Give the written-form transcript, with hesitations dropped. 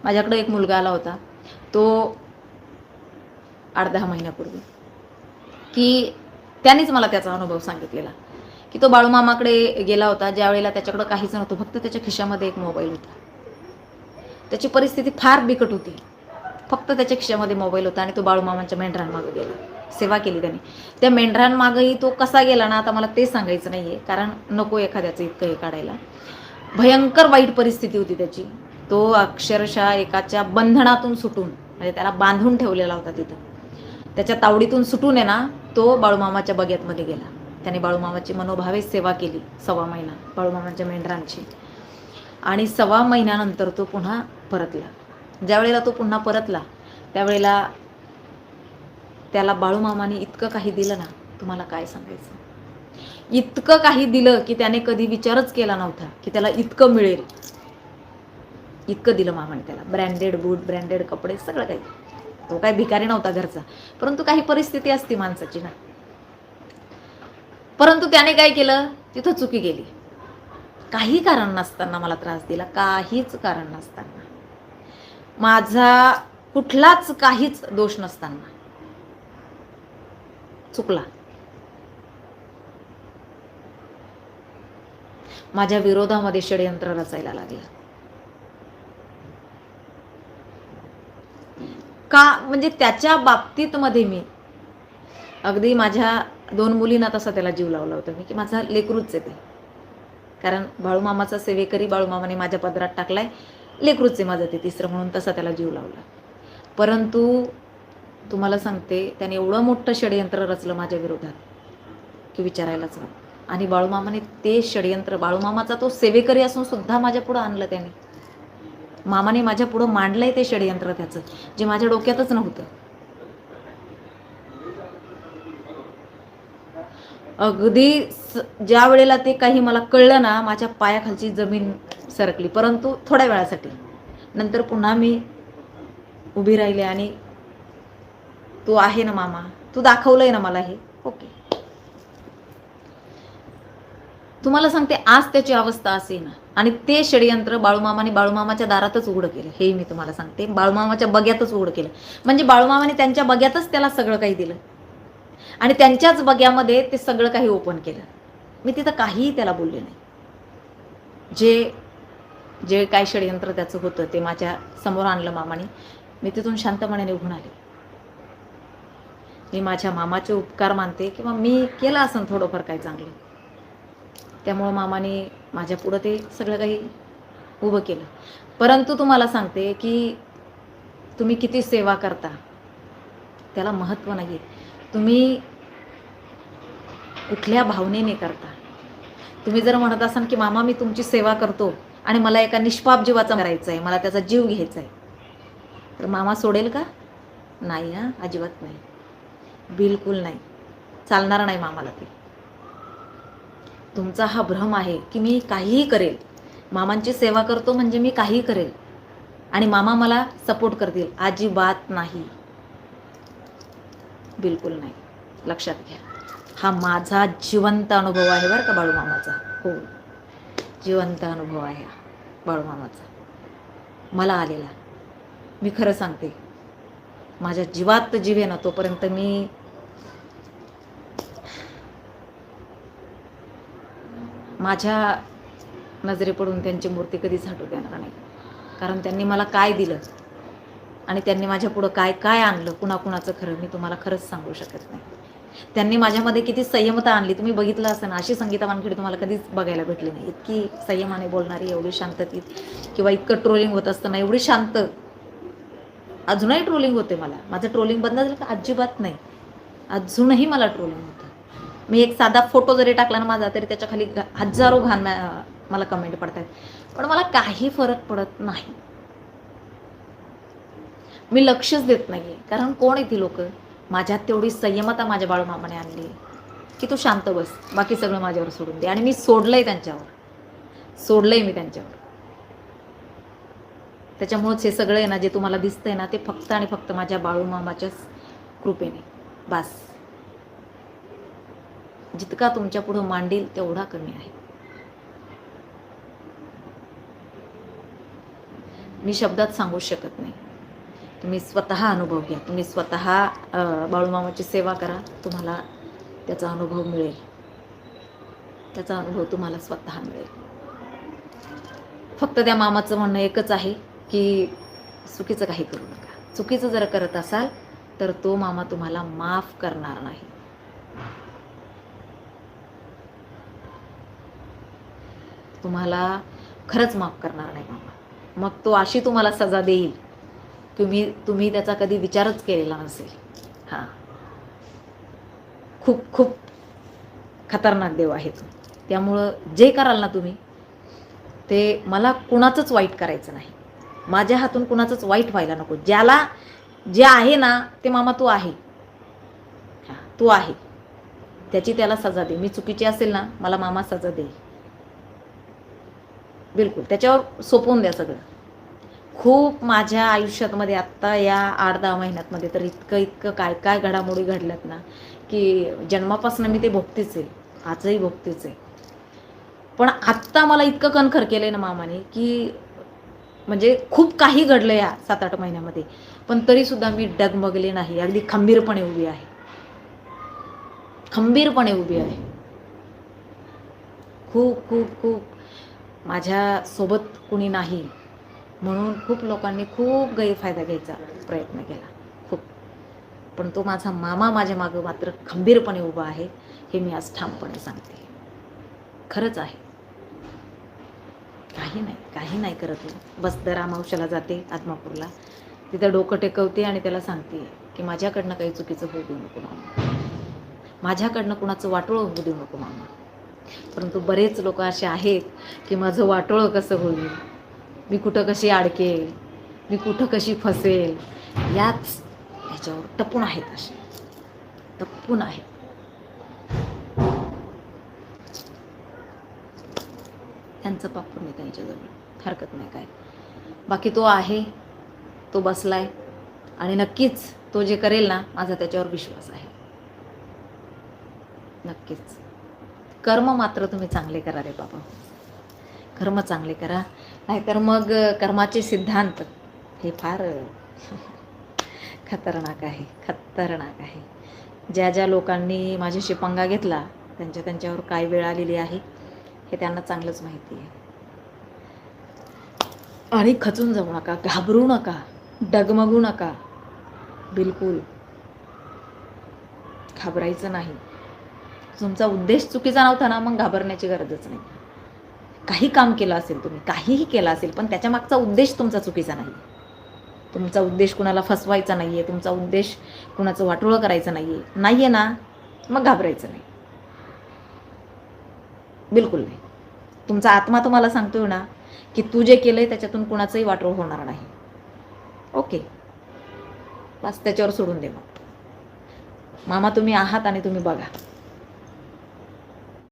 माझ्याकडे एक मुलगा आला होता, तो 8-10 महिन्यापूर्वी, की त्यानेच मला त्याचा अनुभव सांगितलेला, की तो बाळूमामाकडे गेला होता ज्यावेळेला त्याच्याकडे काहीच नव्हतं, फक्त त्याच्या खिशामध्ये एक मोबाईल होता. त्याची परिस्थिती फार बिकट होती. फक्त त्याच्या खिशामध्ये मोबाईल होता आणि तो बाळूमामांच्या मेंढरांमागे गेला. सेवा केली त्याने. त्या मेंढरांमागेही तो कसा गेला ना, आता मला ते सांगायचं नाहीये, कारण नको एखाद्याचं इतकं हे काढायला. भयंकर वाईट परिस्थिती होती त्याची. तो अक्षरशः एकाच्या बंधनातून सुटून, म्हणजे त्याला बांधून ठेवलेला होता तिथं. त्याच्या तावडीतून सुटून आहे ना, तो बाळूमामाच्या बग्यातमध्ये गेला. त्याने बाळूमामाची मनोभावे सेवा केली 1.25 महिना बाळूमामाच्या मेंढरांची. आणि 1.25 महिन्यानंतर तो पुन्हा परतला. ज्यावेळेला तो पुन्हा परतला त्यावेळेला त्याला बाळूमामाने इतकं काही दिलं ना, तुम्हाला काय सांगायचं. इतकं काही दिलं की त्याने कधी विचारच केला नव्हता की त्याला इतकं मिळेल. इतकं दिलं मामाने त्याला. ब्रँडेड बूट, ब्रँडेड कपडे, सगळं काही. तो काही भिकारी नव्हता घरचा, परंतु काही परिस्थिती असते माणसाची ना. परंतु त्याने काय केलं, तिथं चुकी केली. काही कारण नसताना मला त्रास दिला, काहीच कारण नसताना, माझा कुठलाच काहीच दोष नसताना चुकला. माझ्या विरोधामध्ये षडयंत्र रचायला लागलं. का म्हणजे त्याच्या बाबतीत मध्ये मी अगदी माझ्या 2 मुलींना तसा त्याला जीव लावला होता मी, की माझा लेकरूच आहे ते. कारण बाळूमामाचा सेवेकरी बाळूमामाने माझ्या पदरात टाकलाय, लेकरूच आहे माझं ते तिसरं, म्हणून तसा त्याला जीव लावला. परंतु तुम्हाला सांगते, त्याने एवढं मोठं षडयंत्र रचलं माझ्या विरोधात की विचारायलाच नको. आणि बाळूमामाने ते षडयंत्र, बाळूमामाचा तो सेवेकरी असून सुद्धा माझ्या पुढं आणलं त्याने. मामाने माझ्या पुढं मांडलंय ते षडयंत्र त्याचं, जे माझ्या डोक्यातच नव्हतं. अगदी ज्या वेळेला ते काही मला कळलं ना, माझ्या पायाखालची जमीन सरकली, परंतु थोड्या वेळासाठी. नंतर पुन्हा मी उभी राहिले आणि तू आहे ना मामा, तू दाखवलंय ना मला हे, ओके. तुम्हाला सांगते, आज त्याची अवस्था असे ना. आणि ते षडयंत्र बाळूमामाने बाळूमामाच्या दारातच उघडं केलं, हे मी तुम्हाला सांगते. बाळूमामाच्या बग्यातच उघडं केलं. म्हणजे बाळूमामाने त्यांच्या बग्यातच त्याला सगळं काही दिलं आणि त्यांच्याच बग्यामध्ये ते सगळं काही ओपन केलं. मी तिथं काहीही त्याला बोलले नाही. जे जे काय षडयंत्र त्याचं होतं ते माझ्या समोर आणलं मामाने. मी तिथून शांतपणे निघून आले. मी माझ्या मामाचे उपकार मानते, किंवा मी केलं असं थोडंफार काय चांगलं, त्यामुळं मामाने माझ्या पुढं ते सगळं काही उभं केलं. परंतु तुम्हाला सांगते की तुम्ही किती सेवा करता त्याला महत्त्व नाही. तुम्ही कुठल्या भावनेने करता. तुम्ही जर म्हणत असाल की मामा मी तुमची सेवा करतो आणि मला एका निष्पाप जीवाचा करायचा आहे, मला त्याचा जीव घ्यायचा आहे, तर मामा सोडेल का? नाही, हां, अजिबात नाही, बिलकुल नाही, चालणार नाही मामाला ते. तुमचा हा भ्रम आहे की मी काहीही करेल, मामांची सेवा करतो म्हणजे मी काहीही करेल आणि मामा मला सपोर्ट करतील. अजिबात नाही, बिलकुल नाही. लक्षात घ्या, हा माझा जिवंत अनुभव आहे बरं का बाळूमामाचा. हो, जिवंत अनुभव आहे बाळूमामाचा, मला आलेला. मी खरं सांगते, माझ्या जीवात जीव आहे ना तोपर्यंत मी माझ्या नजरे पडून त्यांची मूर्ती कधीच हटू देणार नाही. कारण त्यांनी मला काय दिलं आणि त्यांनी माझ्या पुढं काय काय आणलं, कुणाकुणाचं खरं मी तुम्हाला खरंच सांगू शकत नाही. त्यांनी माझ्यामध्ये किती संयमता आणली, तुम्ही बघितलं असं ना. अशी संगीता वानखेडे तुम्हाला कधीच बघायला भेटली नाही. इतकी संयमाने बोलणारी, एवढी शांततेत, किंवा इतकं ट्रोलिंग होत असताना एवढी शांत. अजूनही ट्रोलिंग होते मला. माझं ट्रोलिंग बंद झालं का? अजिबात नाही, अजूनही मला ट्रोलिंग होतं. मी एक साधा फोटो जरी टाकला ना माझा, तरी त्याच्या खाली हजारो घाण मला कमेंट पडतात, पण मला काही फरक पडत नाही. मी लक्षच देत नाहीये. कारण कोण आहे ती लोक? माझ्यात तेवढी संयमता माझ्या बाळूमामाने आणली की तू शांत बस, बाकी सगळं माझ्यावर सोडून दे. आणि मी सोडलंय त्यांच्यावर, सोडलंय मी त्यांच्यावर. त्याच्यामुळेच हे सगळं आहे ना, जे तुम्हाला दिसतंय ना, ते फक्त आणि फक्त माझ्या बाळूमामाच्याच कृपेने. बस, जितका तुमच्या पुढं मांडील तेवढा कमी आहे. मी शब्दात सांगू शकत नाही. तुम्ही स्वतः अनुभव घ्या. तुम्ही स्वतः बाळूमामाची सेवा करा. तुम्हाला त्याचा अनुभव मिळेल. त्याचा अनुभव तुम्हाला स्वतः मिळेल. फक्त त्या मामाचं म्हणणं एकच आहे की चुकीचं काही करू नका. चुकीचं जर करत असाल तर तो मामा तुम्हाला माफ करणार नाही. तुम्हाला खरंच माफ करणार नाही मामा. मग तो अशी तुम्हाला सजा देईल तुम्ही त्याचा कधी विचारच केलेला नसेल. हां, खूप खूप खतरनाक देव आहे तो. त्यामुळं जे कराल ना तुम्ही ते मला कुणाचंच वाईट करायचं नाही. माझ्या हातून कुणाचंच वाईट व्हायला नको. ज्याला जे आहे ना ते मामा तू आहे. हां, तू आहे. त्याची त्याला सजा दे. मी चुकीची असेल ना मला मामा सजा देईल. बिलकुल त्याच्यावर सोपवून द्या सगळं. खूप माझ्या आयुष्यामध्ये आत्ता या 8-10 महिन्यातमध्ये तर इतकं काय काय घडामोडी घडल्यात ना की जन्मापासून मी ते भोगतेच आहे. आजही भोगतेच आहे. पण आत्ता मला इतकं कणखर केलंय ना मामाने की म्हणजे खूप काही घडलं या 7-8 महिन्यामध्ये. पण तरीसुद्धा मी डगमगले नाही. अगदी खंबीरपणे उभी आहे. खंबीरपणे उभी आहे. खूप खूप खूप माझ्यासोबत कुणी नाही म्हणून खूप लोकांनी खूप गैरफायदा घ्यायचा प्रयत्न केला. खूप. पण तो माझा मामा माझ्या मागं मात्र खंबीरपणे उभा आहे. हे मी आज ठामपणे सांगते. खरंच आहे. काही नाही करत मी. बस दर अमावस्येला जाते आदमापूरला. तिथं डोकं टेकवते आणि त्याला सांगते की माझ्याकडनं काही चुकीचं होऊ देऊ नको मामा. माझ्याकडनं कुणाचं वाटोळं होऊ देऊ नको मामा. परंतु बरेच लोक असे आहेत की माझं वाटोळं कसं होईल, मी कुठं कशी अडकेल, मी कुठं कशी फसेल, ह्याच्यावर टपून आहेत. असे टपून आहेत. त्यांचं पापून नाही त्यांच्याजवळ. हरकत नाही काय. बाकी तो आहे, तो बसलाय आणि नक्कीच तो जे करेल ना माझा त्याच्यावर विश्वास आहे. नक्कीच. कर्म मात्र तुम्ही चांगले करा रे बाबा. कर्म चांगले करा. नाहीतर मग कर्माचे सिद्धांत हे फार खतरनाक आहे. खतरनाक आहे. ज्या लोकांनी माझ्याशी पंगा घेतला त्यांच्यावर काय वेळ आलेली आहे हे त्यांना चांगलंच माहिती आहे. आणि खचून जाऊ नका. घाबरू नका. डगमगू नका. बिलकुल घाबरायचं नाही. तुमचा उद्देश चुकीचा नव्हता ना मग घाबरण्याची गरजच नाही. काही काम केलं असेल तुम्ही, काहीही केलं असेल पण त्याच्या मागचा उद्देश तुमचा चुकीचा नाही. तुमचा उद्देश कुणाला फसवायचा नाही आहे. तुमचा उद्देश कुणाचं वाटोळं करायचं नाही आहे ना मग घाबरायचं नाही. बिलकुल नाही. तुमचा आत्मा तुम्हाला सांगतोय ना की तू जे केलंय त्याच्यातून कुणाचंही वाटोळं होणार नाही. ओके, बस त्याच्यावर सोडून दे. मग मामा तुम्ही आहात आणि तुम्ही बघा.